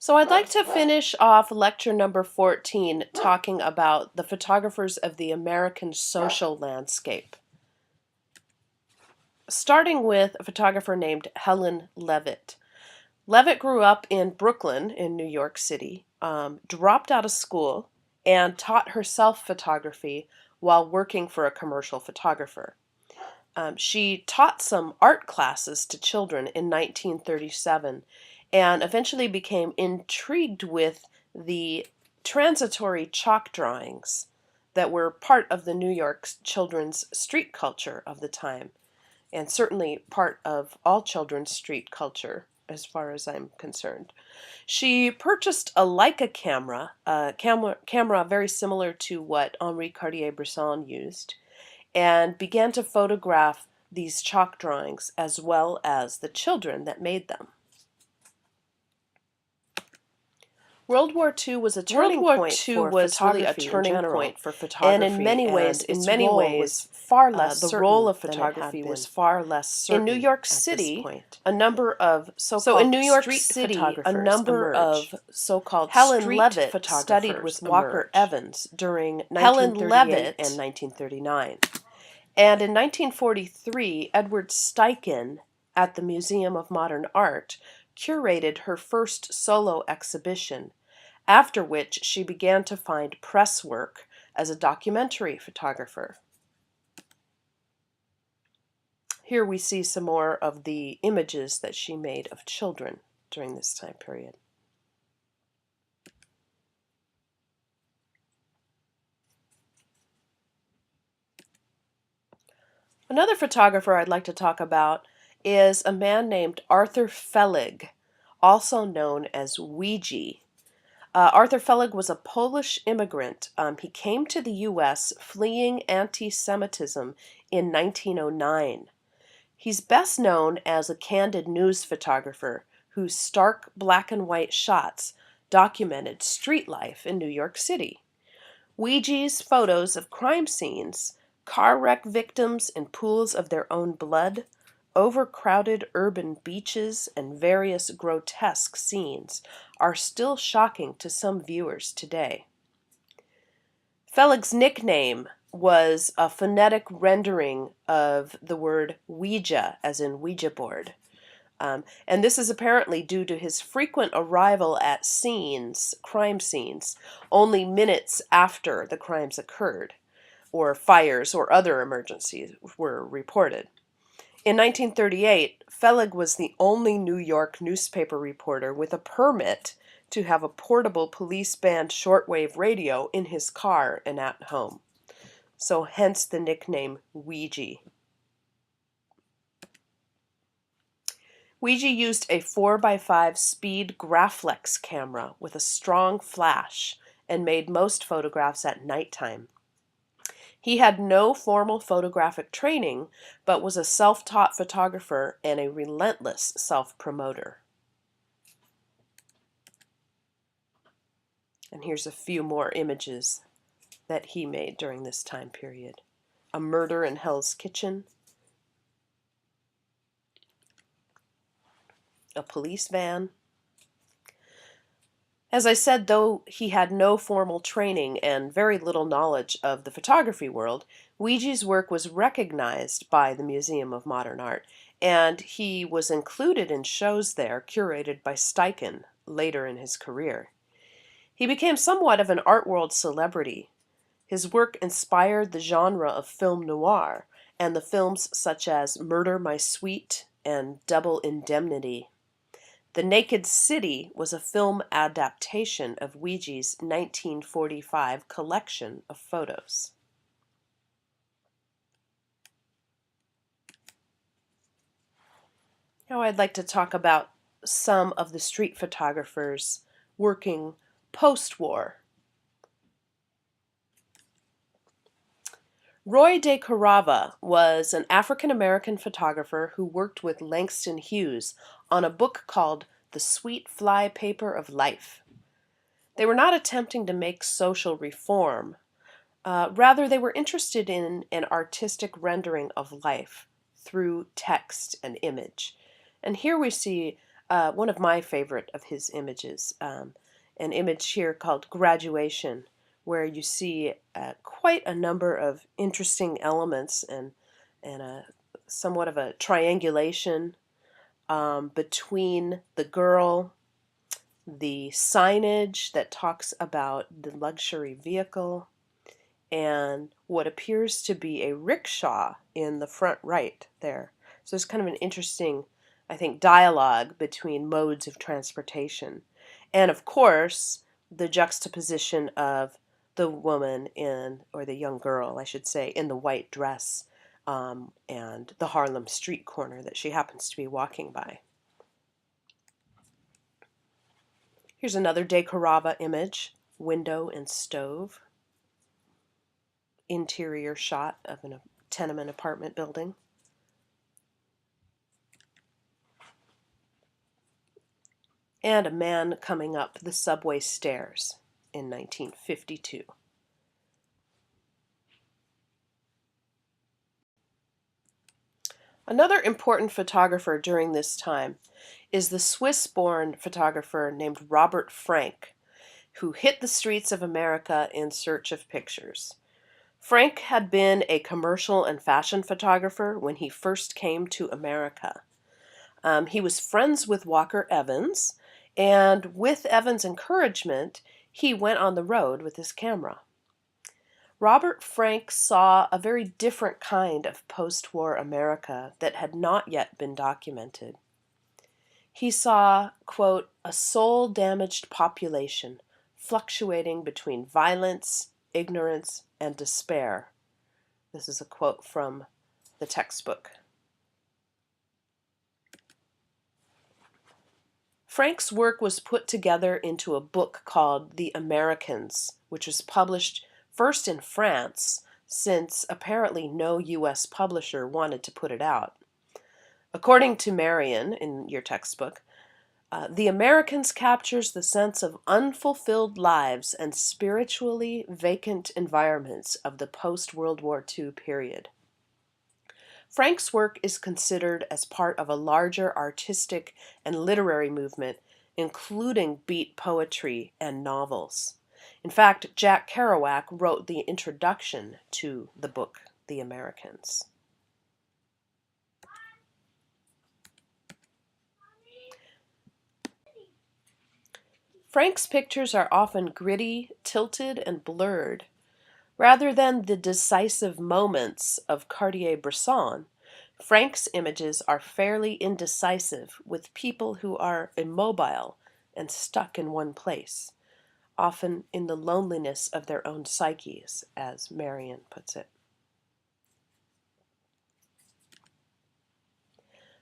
So I'd like to finish off lecture number 14 talking about the photographers of the American social landscape. Starting with a photographer named Helen Levitt. Levitt grew up in Brooklyn in New York City, dropped out of school, and taught herself photography while working for a commercial photographer. She taught some art classes to children in 1937 and eventually became intrigued with the transitory chalk drawings that were part of the New York children's street culture of the time, and certainly part of all children's street culture as far as I'm concerned. She purchased a Leica camera, a camera very similar to what Henri Cartier-Bresson used, and began to photograph these chalk drawings as well as the children that made them. World War II was a turning point for photography, and in many ways, far less the role of photography was far less certain. In New York City, a number of so-called Helen Levitt studied with Walker Evans during 1938 and 1939. And in 1943, Edward Steichen at the Museum of Modern Art curated her first solo exhibition, after which she began to find press work as a documentary photographer. Here we see some more of the images that she made of children during this time period. Another photographer I'd like to talk about is a man named Arthur Felig, also known as Ouija. Arthur Felig was a Polish immigrant. He came to the U.S. fleeing anti-Semitism in 1909. He's best known as a candid news photographer whose stark black and white shots documented street life in New York City. Ouija's photos of crime scenes, car wreck victims in pools of their own blood, overcrowded urban beaches, and various grotesque scenes are still shocking to some viewers today. Felig's nickname was a phonetic rendering of the word Ouija, as in Ouija board. And this is apparently due to his frequent arrival at crime scenes, only minutes after the crimes occurred, or fires or other emergencies were reported. In 1938, Felig was the only New York newspaper reporter with a permit to have a portable police band shortwave radio in his car and at home. So hence the nickname Ouija. Ouija used a 4x5 speed Graflex camera with a strong flash and made most photographs at nighttime. He had no formal photographic training, but was a self-taught photographer and a relentless self-promoter. And here's a few more images that he made during this time period. A murder in Hell's Kitchen, a police van. As I said, though he had no formal training and very little knowledge of the photography world, Ouija's work was recognized by the Museum of Modern Art, and he was included in shows there curated by Steichen later in his career. He became somewhat of an art world celebrity. His work inspired the genre of film noir and the films such as Murder, My Sweet and Double Indemnity. The Naked City was a film adaptation of Ouija's 1945 collection of photos. Now I'd like to talk about some of the street photographers working post-war. Roy DeCarava was an African-American photographer who worked with Langston Hughes on a book called The Sweet Fly Paper of Life. They were not attempting to make social reform. Rather, they were interested in an artistic rendering of life through text and image. And here we see one of my favorite of his images, an image here called Graduation, where you see quite a number of interesting elements and somewhat of a triangulation between the girl, the signage that talks about the luxury vehicle, and what appears to be a rickshaw in the front right there. So it's kind of an interesting, I think, dialogue between modes of transportation. And of course, the juxtaposition of the woman in, or the young girl, I should say, in the white dress and the Harlem street corner that she happens to be walking by. Here's another DeCarava image, window and stove. Interior shot of a tenement apartment building. And a man coming up the subway stairs in 1952. Another important photographer during this time is the Swiss-born photographer named Robert Frank, who hit the streets of America in search of pictures. Frank had been a commercial and fashion photographer when he first came to America. He was friends with Walker Evans, and with Evans' encouragement, he went on the road with his camera. Robert Frank saw a very different kind of post-war America that had not yet been documented. He saw, quote, a soul-damaged population fluctuating between violence, ignorance, and despair. This is a quote from the textbook. Frank's work was put together into a book called The Americans, which was published first in France, since apparently no U.S. publisher wanted to put it out. According to Marion in your textbook, The Americans captures the sense of unfulfilled lives and spiritually vacant environments of the post-World War II period. Frank's work is considered as part of a larger artistic and literary movement, including beat poetry and novels. In fact, Jack Kerouac wrote the introduction to the book, The Americans. Frank's pictures are often gritty, tilted, and blurred. Rather than the decisive moments of Cartier-Bresson, Frank's images are fairly indecisive, with people who are immobile and stuck in one place, often in the loneliness of their own psyches, as Marion puts it.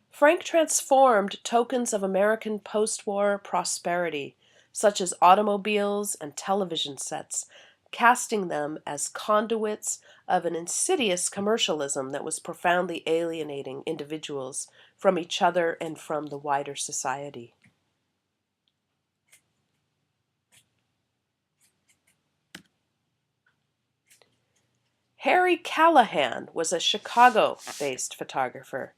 Frank transformed tokens of American post-war prosperity, such as automobiles and television sets, casting them as conduits of an insidious commercialism that was profoundly alienating individuals from each other and from the wider society. Harry Callahan was a Chicago-based photographer.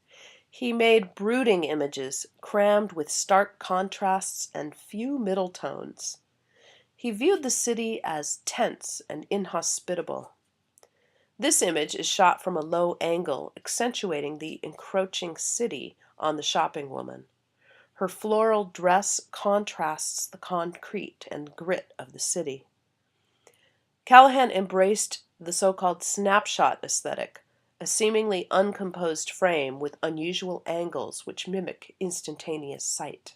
He made brooding images crammed with stark contrasts and few middle tones. He viewed the city as tense and inhospitable. This image is shot from a low angle, accentuating the encroaching city on the shopping woman. Her floral dress contrasts the concrete and grit of the city. Callahan embraced the so-called snapshot aesthetic, a seemingly uncomposed frame with unusual angles which mimic instantaneous sight.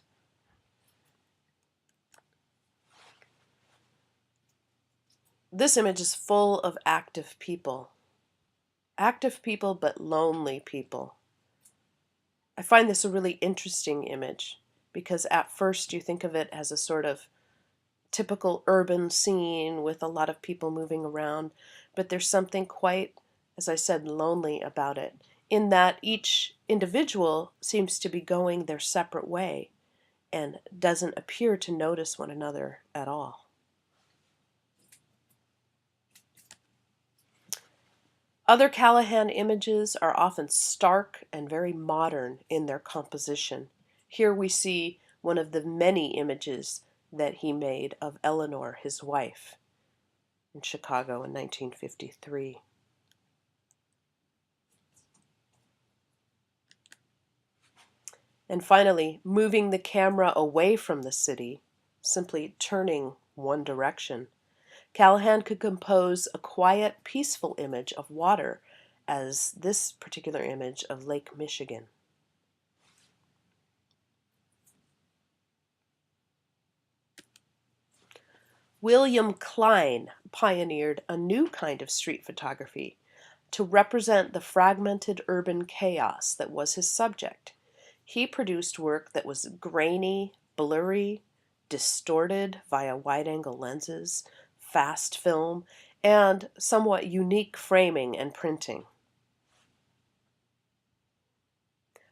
This image is full of active people but lonely people. I find this a really interesting image because at first you think of it as a sort of typical urban scene with a lot of people moving around, but there's something quite, as I said, lonely about it, in that each individual seems to be going their separate way and doesn't appear to notice one another at all. Other Callahan images are often stark and very modern in their composition. Here we see one of the many images that he made of Eleanor, his wife, in Chicago in 1953. And finally, moving the camera away from the city, simply turning one direction, Callahan could compose a quiet, peaceful image of water, as this particular image of Lake Michigan. William Klein pioneered a new kind of street photography to represent the fragmented urban chaos that was his subject. He produced work that was grainy, blurry, distorted via wide-angle lenses, fast film, and somewhat unique framing and printing.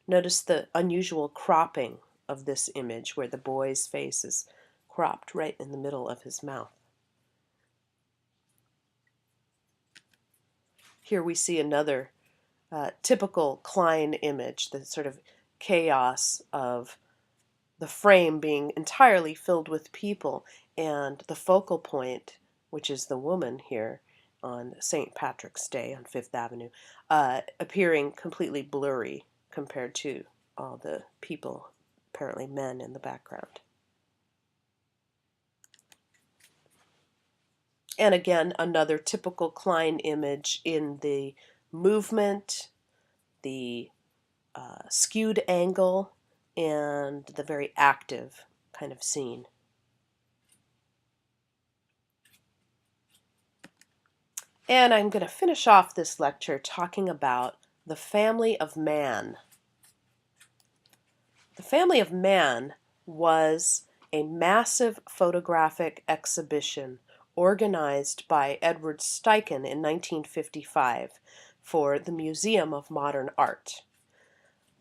Notice the unusual cropping of this image where the boy's face is cropped right in the middle of his mouth. Here we see another typical Klein image, the sort of chaos of the frame being entirely filled with people and the focal point, which is the woman here on St. Patrick's Day on Fifth Avenue, appearing completely blurry compared to all the people, apparently men, in the background. And again, another typical Klein image in the movement, the skewed angle, and the very active kind of scene. And I'm going to finish off this lecture talking about the family of man. The family of man was a massive photographic exhibition organized by Edward Steichen in 1955 for the Museum of Modern Art.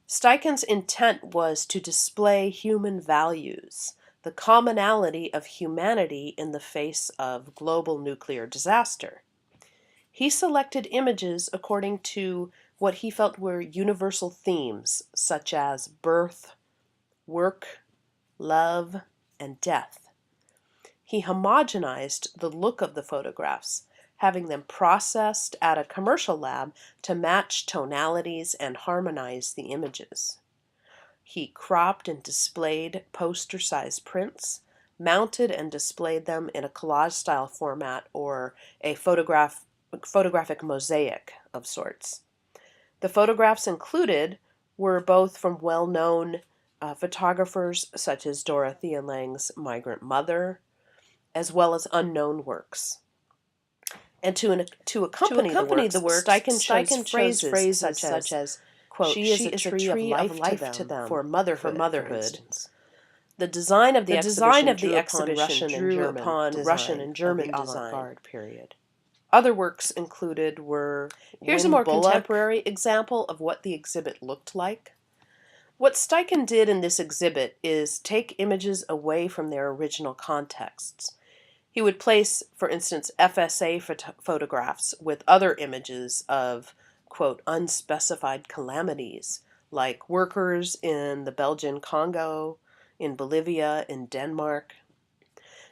Steichen's intent was to display human values, the commonality of humanity in the face of global nuclear disaster. He selected images according to what he felt were universal themes, such as birth, work, love, and death. He homogenized the look of the photographs, having them processed at a commercial lab to match tonalities and harmonize the images. He cropped and displayed poster-sized prints, mounted and displayed them in a collage-style format or a photographic mosaic of sorts. The photographs included were both from well-known photographers such as Dorothea Lange's Migrant Mother, as well as unknown works. And to accompany the works, Steichen chose phrases such as quote, she is a tree of life to them for motherhood. The design of the exhibition drew upon Russian and German design. Period. Other works included were here's a more contemporary example of what the exhibit looked like. What Steichen did in this exhibit is take images away from their original contexts. He would place, for instance, FSA photographs with other images of, quote, unspecified calamities, like workers in the Belgian Congo, in Bolivia, in Denmark.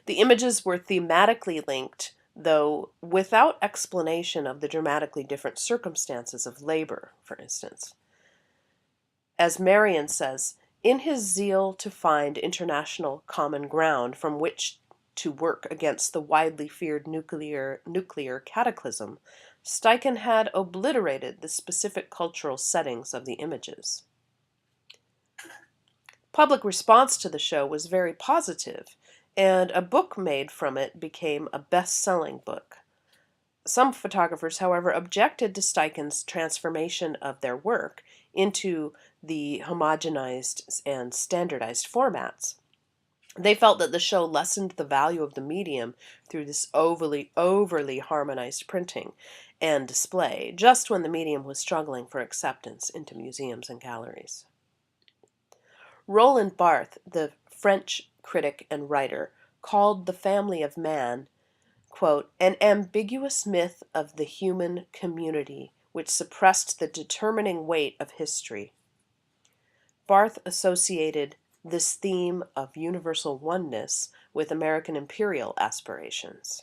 The images were thematically linked, though without explanation of the dramatically different circumstances of labor, for instance. As Marion says, in his zeal to find international common ground from which to work against the widely feared nuclear cataclysm, Steichen had obliterated the specific cultural settings of the images. Public response to the show was very positive, and a book made from it became a best-selling book. Some photographers, however, objected to Steichen's transformation of their work into the homogenized and standardized formats. They felt that the show lessened the value of the medium through this overly harmonized printing and display, just when the medium was struggling for acceptance into museums and galleries. Roland Barthes, the French critic and writer, called the family of man, quote, an ambiguous myth of the human community which suppressed the determining weight of history. Barth associated this theme of universal oneness with American imperial aspirations.